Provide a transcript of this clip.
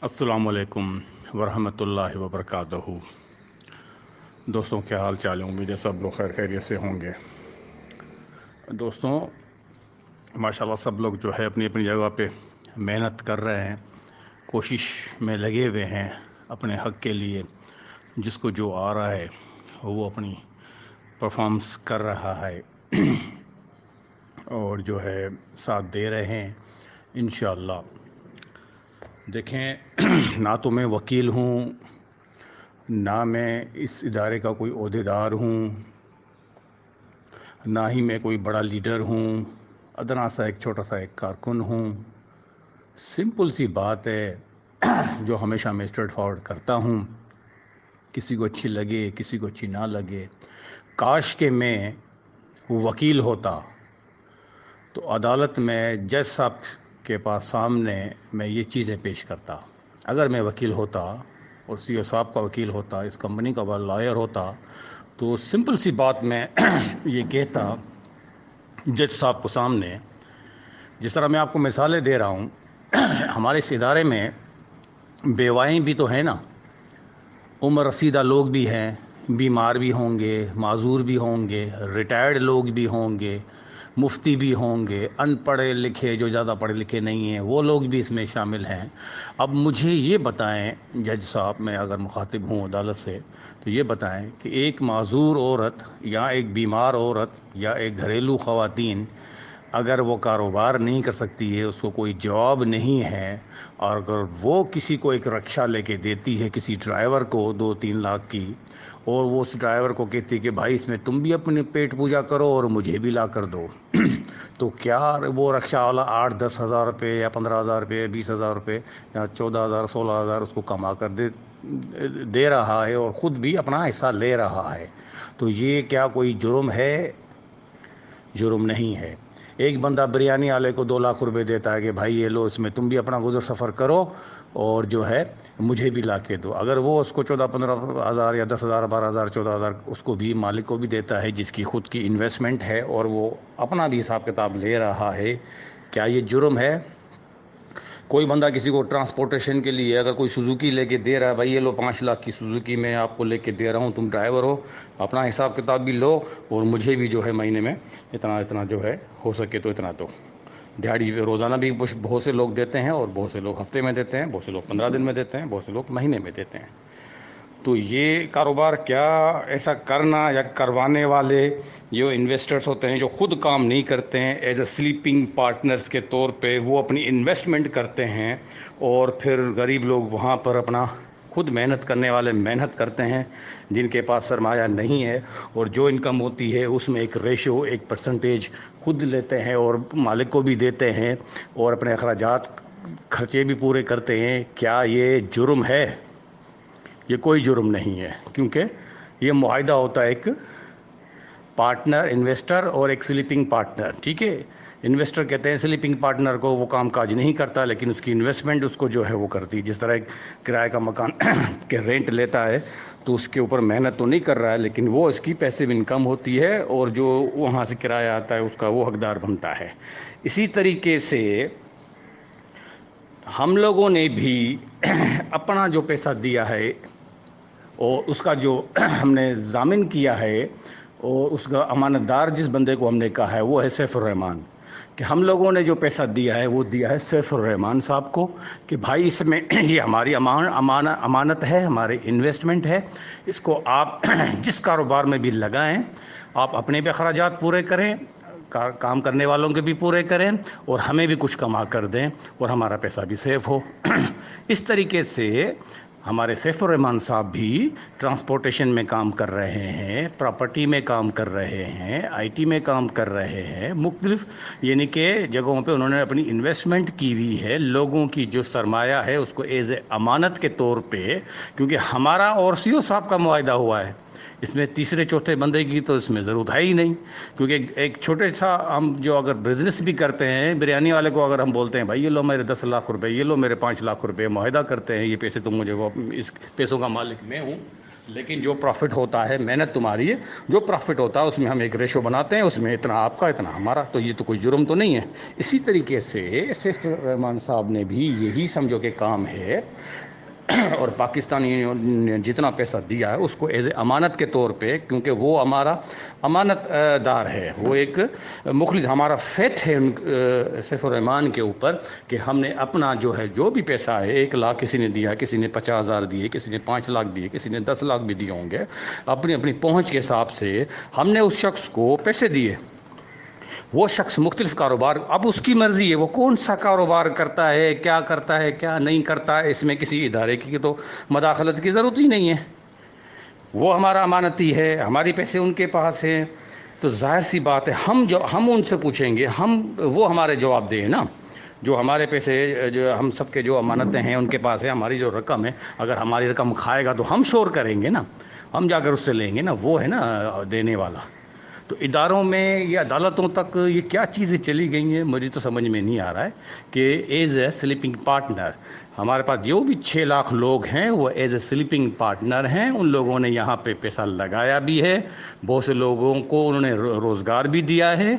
अस्सलाम वालेकुम वरहमतुल्लाहि वबरकातुहू। दोस्तों, क्या हाल चाल है? उम्मीद है सब लोग खैर खैरियत से होंगे। दोस्तों, माशाल्लाह सब लोग जो है अपनी अपनी जगह पे मेहनत कर रहे हैं, कोशिश में लगे हुए हैं अपने हक़ के लिए। जिसको जो आ रहा है वो अपनी परफॉर्मेंस कर रहा है और जो है साथ दे रहे हैं इंशाअल्लाह। देखें, ना तो मैं वकील हूँ, ना मैं इस इदारे का कोई ओहदेदार हूँ, ना ही मैं कोई बड़ा लीडर हूँ। अदना सा एक छोटा सा एक कारकुन हूँ। सिंपल सी बात है जो हमेशा मैं स्ट्रेट फॉरवर्ड करता हूँ, किसी को अच्छी लगे किसी को अच्छी ना लगे। काश के मैं वकील होता तो अदालत में जज साहब के पास सामने मैं ये चीज़ें पेश करता। अगर मैं वकील होता और सीओ साहब का वकील होता, इस कंपनी का लॉयर होता, तो सिंपल सी बात मैं ये कहता जज साहब को सामने, जिस तरह मैं आपको मिसालें दे रहा हूँ हमारे इस इदारे में बेवाएँ भी तो हैं ना, उम्र रसीदा लोग भी हैं, बीमार भी होंगे, माजूर भी होंगे, रिटायर्ड लोग भी होंगे, मुफ्ती भी होंगे, अनपढ़े लिखे जो ज़्यादा पढ़े लिखे नहीं हैं वो लोग भी इसमें शामिल हैं। अब मुझे ये बताएं जज साहब, मैं अगर मुखातिब हूँ अदालत से, तो ये बताएं कि एक माजूर औरत या एक बीमार औरत या एक घरेलू ख़वातीन अगर वो कारोबार नहीं कर सकती है, उसको कोई जॉब नहीं है, और अगर वो किसी को एक रक्षा लेके देती है, किसी ड्राइवर को 2-3 लाख की, और वो उस ड्राइवर को कहती है कि भाई इसमें तुम भी अपने पेट पूजा करो और मुझे भी ला कर दो तो क्या वो रक्षा वाला 8-10 हज़ार रुपये या 15,000 रुपये, 20,000 रुपये या 14,000 16,000 उसको कमा कर दे रहा है और ख़ुद भी अपना हिस्सा ले रहा है? तो ये क्या कोई जुर्म है? जुर्म नहीं है। एक बंदा बिरयानी वाले को 2 लाख रुपए देता है कि भाई ये लो, इसमें तुम भी अपना गुजर सफ़र करो और जो है मुझे भी ला के दो। अगर वो उसको 14-15 हज़ार या 10,000 12,000 14,000 उसको भी, मालिक को भी देता है जिसकी ख़ुद की इन्वेस्टमेंट है और वो अपना भी हिसाब किताब ले रहा है, क्या ये जुर्म है? कोई बंदा किसी को ट्रांसपोर्टेशन के लिए अगर कोई सुजुकी लेके दे रहा है, भाई ये लो 5 लाख की सुजुकी मैं आपको लेके दे रहा हूँ, तुम ड्राइवर हो, अपना हिसाब किताब भी लो और मुझे भी जो है महीने में इतना इतना जो है हो सके तो इतना दो। दिहाड़ी रोज़ाना भी बहुत से लोग देते हैं और बहुत से लोग हफ्ते में देते हैं, बहुत से लोग 15 दिन में देते हैं, बहुत से लोग महीने में देते हैं। तो ये कारोबार क्या ऐसा करना या करवाने वाले जो इन्वेस्टर्स होते हैं, जो ख़ुद काम नहीं करते हैं, एज अ स्लीपिंग पार्टनर्स के तौर पे वो अपनी इन्वेस्टमेंट करते हैं और फिर गरीब लोग वहाँ पर अपना खुद मेहनत करने वाले मेहनत करते हैं, जिनके पास सरमाया नहीं है, और जो इनकम होती है उसमें एक रेशो, एक परसेंटेज खुद लेते हैं और मालिक को भी देते हैं और अपने अखराजात खर्चे भी पूरे करते हैं। क्या ये जुर्म है? ये कोई जुर्म नहीं है, क्योंकि ये मुआहिदा होता है एक पार्टनर, इन्वेस्टर और एक स्लीपिंग पार्टनर। ठीक है, इन्वेस्टर कहते हैं स्लीपिंग पार्टनर को, वो काम काज नहीं करता लेकिन उसकी इन्वेस्टमेंट उसको जो है वो करती है। जिस तरह एक किराए का मकान के रेंट लेता है तो उसके ऊपर मेहनत तो नहीं कर रहा है, लेकिन वो इसकी पैसिव इनकम होती है और जो वहाँ से किराया आता है उसका वो हकदार बनता है। इसी तरीके से हम लोगों ने भी अपना जो पैसा दिया है और उसका जो हमने ज़ामिन किया है और उसका अमानतदार जिस बंदे को हमने कहा है वो है सैफुर रहमान, कि हम लोगों ने जो पैसा दिया है वो दिया है सैफुर रहमान साहब को कि भाई इसमें ये हमारी अमानत है, हमारे इन्वेस्टमेंट है, इसको आप जिस कारोबार में भी लगाएं, आप अपने भी अखराजात पूरे करें, काम करने वालों के भी पूरे करें और हमें भी कुछ कमा कर दें और हमारा पैसा भी सेफ हो। इस तरीके से हमारे सैफुर रहमान साहब भी ट्रांसपोर्टेशन में काम कर रहे हैं, प्रॉपर्टी में काम कर रहे हैं, आईटी में काम कर रहे हैं, मुख्तलिफ यानी कि जगहों पे उन्होंने अपनी इन्वेस्टमेंट की हुई है। लोगों की जो सरमाया है उसको एज ए अमानत के तौर पे, क्योंकि हमारा और सीओ साहब का मुआहिदा हुआ है, इसमें तीसरे चौथे बंदे की तो इसमें ज़रूरत है ही नहीं, क्योंकि एक छोटे सा हम जो अगर बिज़नेस भी करते हैं, बिरयानी वाले को अगर हम बोलते हैं भाई ये लो मेरे 10 लाख रुपए, ये लो मेरे 5 लाख रुपए, मुआहिदा करते हैं, ये पैसे तुम मुझे, वो इस पैसों का मालिक मैं हूँ, لیکن جو پروفٹ ہوتا ہے محنت تمہاری ہے، جو پروفٹ ہوتا ہے اس میں ہم ایک ریشو بناتے ہیں، اس میں اتنا آپ کا اتنا ہمارا، تو یہ تو کوئی جرم تو نہیں ہے۔ اسی طریقے سے سیف الرحمان صاحب نے بھی یہی سمجھو کہ کام ہے، اور پاکستانیوں نے جتنا پیسہ دیا ہے اس کو ایز اے امانت کے طور پہ، کیونکہ وہ ہمارا امانت دار ہے، وہ ایک مخلص، ہمارا فیتھ ہے سیف الرحمان کے اوپر کہ ہم نے اپنا جو ہے جو بھی پیسہ ہے 1 لاکھ کسی نے دیا، کسی نے 50,000 دیے، کسی نے 5 لاکھ دیے، کسی نے 10 لاکھ بھی دیے ہوں گے، اپنی اپنی پہنچ کے حساب سے ہم نے اس شخص کو پیسے دیے۔ وہ شخص مختلف کاروبار، اب اس کی مرضی ہے وہ کون سا کاروبار کرتا ہے، کیا نہیں کرتا ہے، اس میں کسی ادارے کی تو مداخلت کی ضرورت ہی نہیں ہے۔ وہ ہمارا امانتی ہے، ہماری پیسے ان کے پاس ہیں، تو ظاہر سی بات ہے ہم ان سے پوچھیں گے، وہ ہمارے جواب دیں نا، جو ہمارے پیسے، جو ہم سب کے جو امانتیں ہیں ان کے پاس ہے، ہماری جو رقم ہے، اگر ہماری رقم کھائے گا تو ہم شور کریں گے نا، ہم جا کر اس سے لیں گے نا، وہ ہے نا دینے والا۔ تو اداروں میں یا عدالتوں تک یہ کیا چیزیں چلی گئی ہیں مجھے تو سمجھ میں نہیں آ رہا ہے کہ ایز اے سلیپنگ پارٹنر ہمارے پاس جو بھی 6 لاکھ لوگ ہیں وہ ایز اے سلیپنگ پارٹنر ہیں، ان لوگوں نے یہاں پہ پیسہ لگایا بھی ہے، بہت سے لوگوں کو انہوں نے روزگار بھی دیا ہے۔